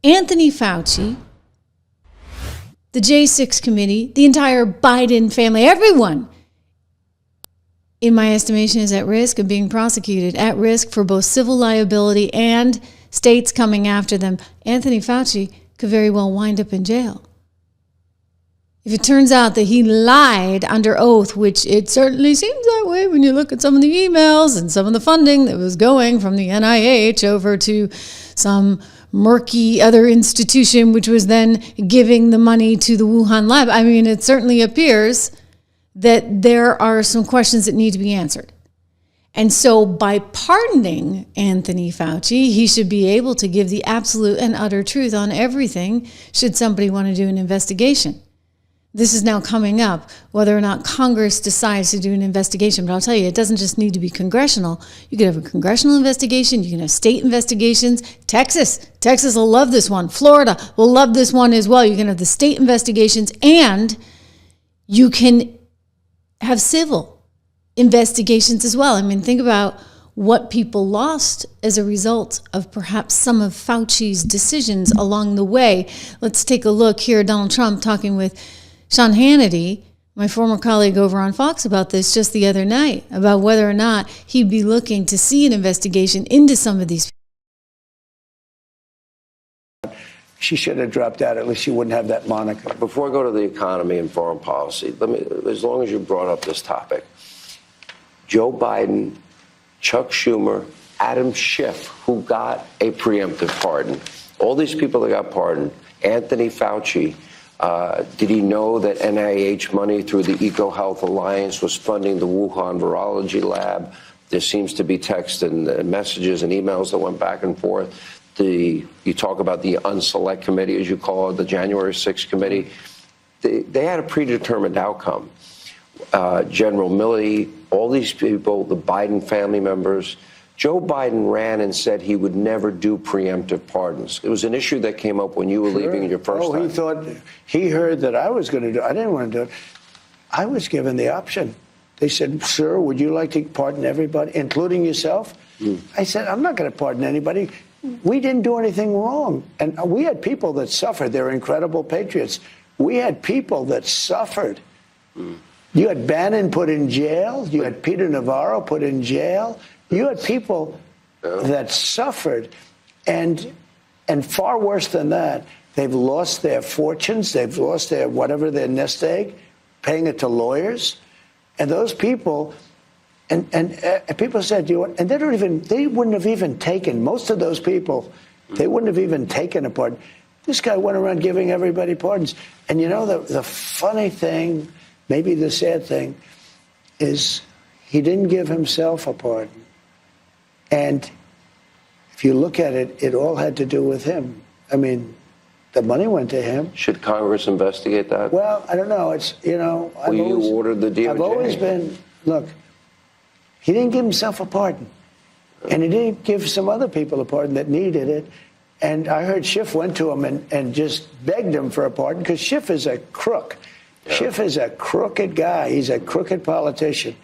Anthony Fauci, the J6 committee, the entire Biden family, everyone, in my estimation, is at risk of being prosecuted, at risk for both civil liability and states coming after them. Anthony Fauci could very well wind up in jail. If it turns out that he lied under oath, which it certainly seems that way when you look at some of the emails and some of the funding that was going from the NIH over to some murky other institution, which was then giving the money to the Wuhan lab. I mean, it certainly appears that there are some questions that need to be answered. And so by pardoning Anthony Fauci, he should be able to give the absolute and utter truth on everything should somebody want to do an investigation. This is now coming up, whether or not Congress decides to do an investigation. But I'll tell you, it doesn't just need to be congressional. You could have a congressional investigation. You can have state investigations. Texas will love this one. Florida will love this one as well. You can have the state investigations, and you can have civil investigations as well. I mean, think about what people lost as a result of perhaps some of Fauci's decisions along the way. Let's take a look here. Donald Trump talking with Sean Hannity, my former colleague over on Fox, about this just the other night, about whether or not he'd be looking to see an investigation into some of these. She should have dropped out. At least she wouldn't have that moniker. Before I go to the economy and foreign policy, as long as you brought up this topic, Joe Biden, Chuck Schumer, Adam Schiff, who got a preemptive pardon, all these people that got pardoned, Anthony Fauci, did he know that NIH money through the EcoHealth Alliance was funding the Wuhan virology lab? There seems to be text and messages and emails that went back and forth. You talk about the unselect committee, as you call it, the January 6th committee. They had a predetermined outcome. General Milley, all these people, the Biden family members. Joe Biden ran and said he would never do preemptive pardons. It was an issue that came up when you were leaving in your first time. He heard that I was going to do it. I didn't want to do it. I was given the option. They said, sir, would you like to pardon everybody, including yourself? I said, I'm not going to pardon anybody. We didn't do anything wrong. And we had people that suffered. They're incredible patriots. We had people that suffered. You had Bannon put in jail. You had Peter Navarro put in jail. You had people that suffered. And far worse than that, they've lost their fortunes. They've lost their nest egg, paying it to lawyers. And those people... And people said, and they wouldn't have even taken, most of those people, they wouldn't have even taken a pardon. This guy went around giving everybody pardons. And you know, the funny thing, maybe the sad thing, is he didn't give himself a pardon. And if you look at it, it all had to do with him. I mean, the money went to him. Should Congress investigate that? Well, I don't know. It's, you know, you ordered the DOJ. I've always been, look, he didn't give himself a pardon. And he didn't give some other people a pardon that needed it. And I heard Schiff went to him and just begged him for a pardon, because Schiff is a crook. Yeah. Schiff is a crooked guy. He's a crooked politician.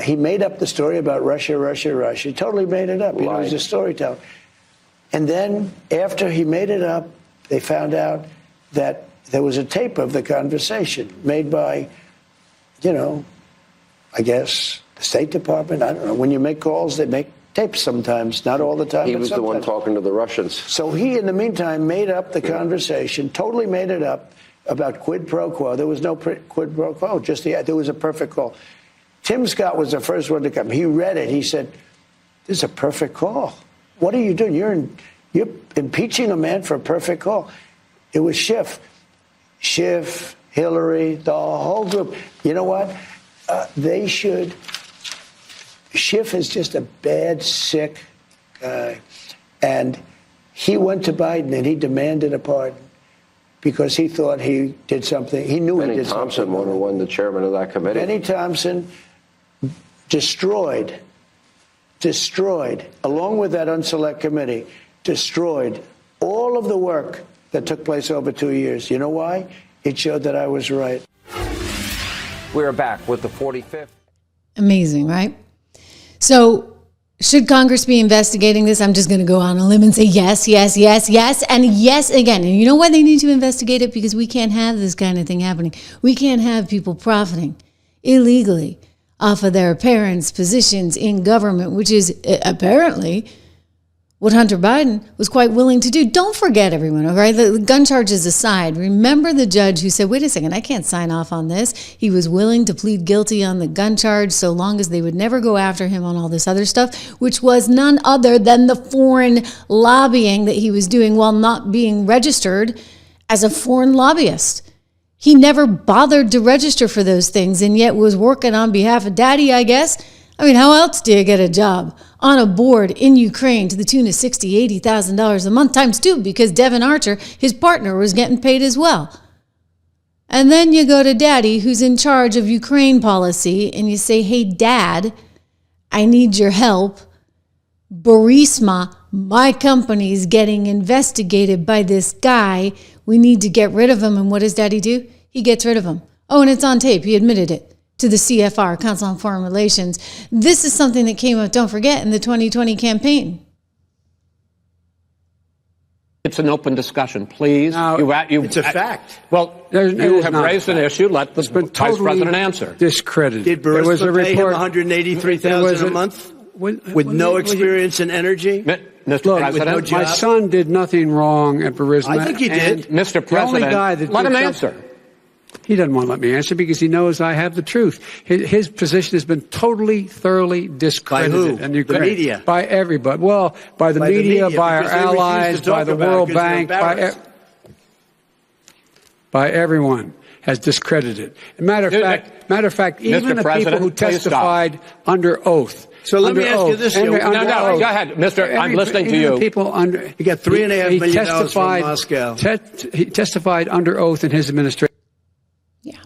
He made up the story about Russia. He totally made it up. You know, he's a storyteller. And then after he made it up, they found out that there was a tape of the conversation made by, you know, I guess, the State Department. I don't know. When you make calls, they make tapes sometimes, not all the time. He was the one talking to the Russians. So he, in the meantime, made up the conversation, totally made it up about quid pro quo. There was no quid pro quo, just there was a perfect call. Tim Scott was the first one to come. He read it. He said, "This is a perfect call. What are you doing? You're impeaching a man for a perfect call." It was Schiff, Hillary, the whole group. You know what? They should. Schiff is just a bad, sick guy. And he went to Biden and he demanded a pardon because he thought he did something. He knew he did something. Benny Thompson would have won the chairman of that committee. Benny Thompson destroyed, along with that unselect committee, destroyed all of the work that took place over 2 years. You know why? It showed that I was right. We're back with the 45th. Amazing, right? So Should Congress be investigating this? I'm just going to go on a limb and say yes, yes, yes, yes, and yes again. And you know why they need to investigate it? Because we can't have this kind of thing happening. We can't have people profiting illegally off of their parents' positions in government, which is apparently what Hunter Biden was quite willing to do. Don't forget, everyone, all right? The gun charges aside, remember the judge who said, wait a second, I can't sign off on this. He was willing to plead guilty on the gun charge so long as they would never go after him on all this other stuff, which was none other than the foreign lobbying that he was doing while not being registered as a foreign lobbyist. He never bothered to register for those things and yet was working on behalf of daddy, I guess. I mean, how else do you get a job on a board in Ukraine to the tune of $60,000, $80,000 a month times two? Because Devin Archer, his partner, was getting paid as well. And then you go to daddy, who's in charge of Ukraine policy, and you say, hey, dad, I need your help. Burisma, my company's getting investigated by this guy. We need to get rid of him. And what does daddy do? He gets rid of him. Oh, and it's on tape. He admitted it to the CFR, Council on Foreign Relations. This is something that came up, don't forget, in the 2020 campaign. It's an open discussion, please. No, it's a fact. Well, you have raised an issue. Let the Vice President answer. Discredited. Did Burisma pay him $183,000 a month with no experience in energy? Mr. President, no my son did nothing wrong at Burisma. I think he did. Mr. The only guy President, that let did him something- answer. He doesn't want to let me answer because he knows I have the truth. His position has been totally, thoroughly discredited. By who? And Ukraine, The media? By everybody. Well, by the media, by our because they refuse to allies, talk by the about it World because they're Bank, embarrassed. by everyone has discredited. Matter of fact, even the people President, who please stop. testified under oath. So let me under ask you oath, this, under- Joe. under No, oath. go ahead, Mr. I'm listening to Even you. the people under. He got $3.5 million from Moscow. He testified under oath in his administration. Yeah.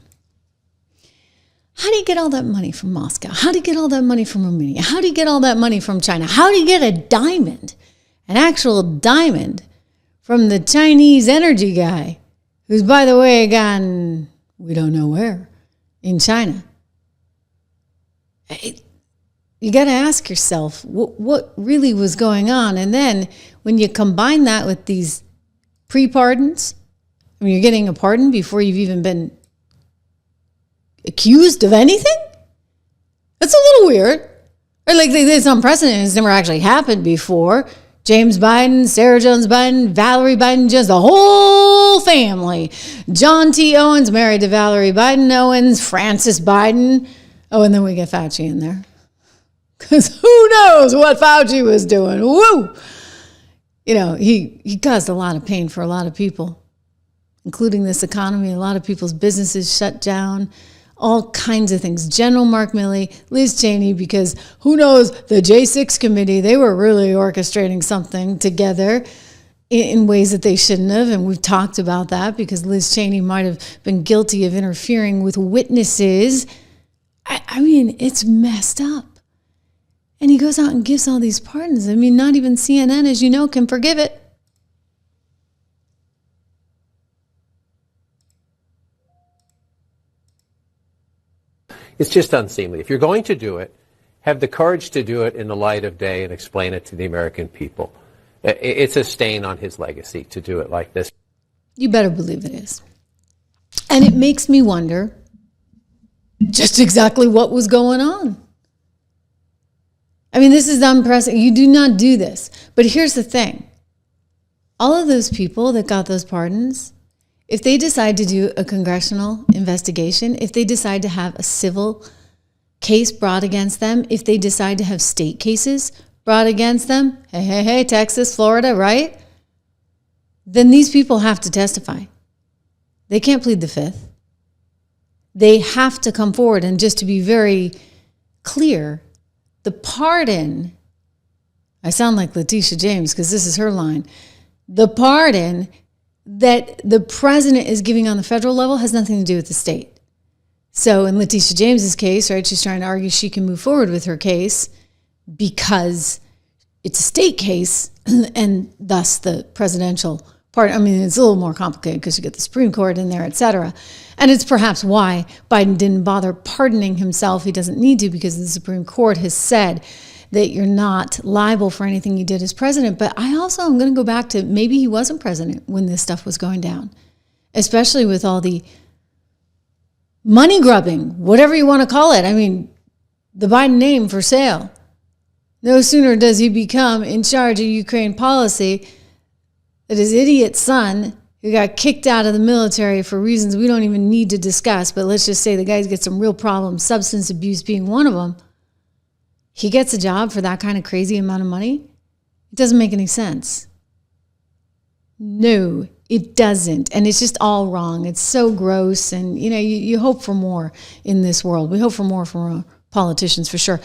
How do you get all that money from Moscow? How do you get all that money from Romania? How do you get all that money from China? How do you get a diamond, an actual diamond, from the Chinese energy guy, who's, by the way, gone, we don't know where, in China? You got to ask yourself, what really was going on? And then when you combine that with these pre-pardons, I mean, you're getting a pardon before you've even been accused of anything? That's a little weird. Or like it's unprecedented. It's never actually happened before. James Biden, Sarah Jones Biden, Valerie Biden, just the whole family. John T. Owens married to Valerie Biden Owens, Francis Biden. Oh, and then we get Fauci in there. Because who knows what Fauci was doing. Woo! You know, he caused a lot of pain for a lot of people, including this economy. A lot of people's businesses shut down. All kinds of things. General Mark Milley, Liz Cheney, because who knows, the J6 committee, they were really orchestrating something together in ways that they shouldn't have. And we've talked about that because Liz Cheney might have been guilty of interfering with witnesses. I mean, it's messed up. And he goes out and gives all these pardons. I mean, not even CNN, as you know, can forgive it. It's just unseemly. If you're going to do it, have the courage to do it in the light of day and explain it to the American people. It's a stain on his legacy to do it like this. You better believe it is. And it makes me wonder just exactly what was going on. I mean, this is unprecedented. You do not do this. But here's the thing. All of those people that got those pardons, if they decide to do a congressional investigation, if they decide to have a civil case brought against them, if they decide to have state cases brought against them, hey, Texas, Florida, right? Then these people have to testify. They can't plead the fifth. They have to come forward. And just to be very clear, the pardon, I sound like Letitia James because this is her line, the pardon that the president is giving on the federal level has nothing to do with the state. So in Letitia James's case, right, she's trying to argue she can move forward with her case because it's a state case and thus the presidential part. I mean, it's a little more complicated because you get the Supreme Court in there, et cetera. And it's perhaps why Biden didn't bother pardoning himself. He doesn't need to because the Supreme Court has said that you're not liable for anything you did as president. But I also am going to go back to maybe he wasn't president when this stuff was going down, especially with all the money grubbing, whatever you want to call it. I mean, the Biden name for sale. No sooner does he become in charge of Ukraine policy that his idiot son, who got kicked out of the military for reasons we don't even need to discuss, but let's just say the guy's got some real problems, substance abuse being one of them, he gets a job for that kind of crazy amount of money? It doesn't make any sense. No, it doesn't. And it's just all wrong. It's so gross. And, you hope for more in this world. We hope for more from our politicians for sure.